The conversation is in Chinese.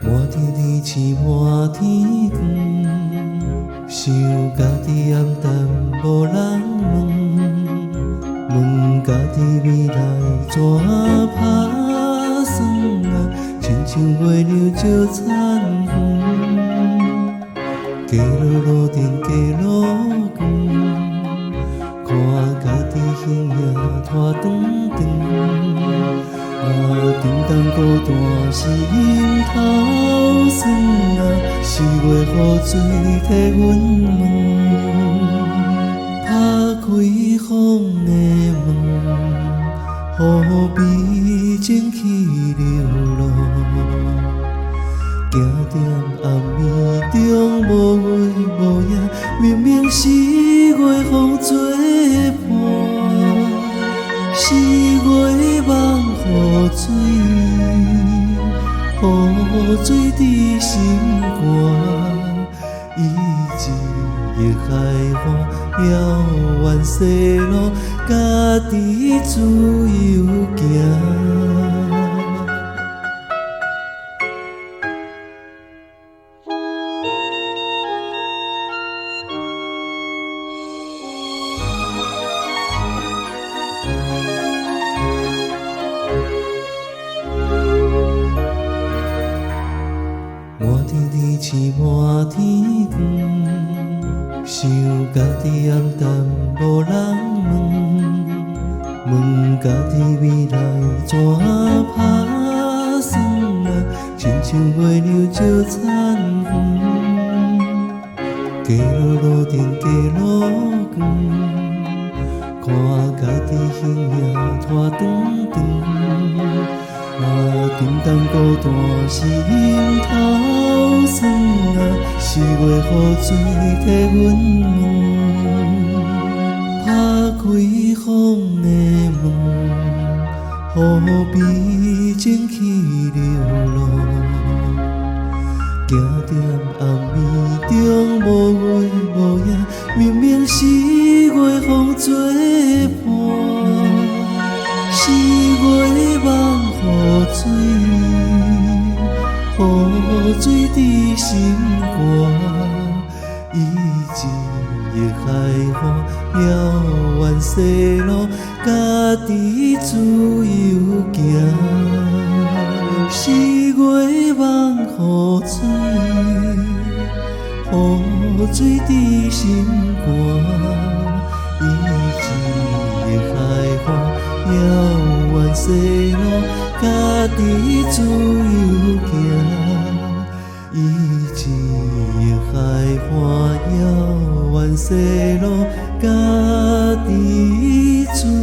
满天日星满天光，想家己暗淡无人问，问家己未来怎打算啊？亲像月亮照残云，街路路灯街路光，看家己形影拖长长。沉重孤单是樱头酸啊，4月雨水替阮问，打开风的门，予美情去流露。行在暗暝中无月无夜，明明4月风作伴，4月梦雨水，雨水伫心肝，伊一叶海花遥远西路，家己自由行。满天日星满天光，想家己暗淡无人问，问家己未来怎打算啊？亲像月亮照残云，街路路灯街路光，看家己形影拖长长。沉重孤单是樱头酸啊，4月雨水替阮问，打开风的门，予美情去流露。行在暗暝中无月无夜，明明4月风作伴，4月梦雨水，雨水伫心肝，伊一叶海花遥远西路，家己自由行。4月梦雨水，雨水伫心肝，伊一叶海花遥远西路，家己自由行。伊一叶海花遥远西路，家己自由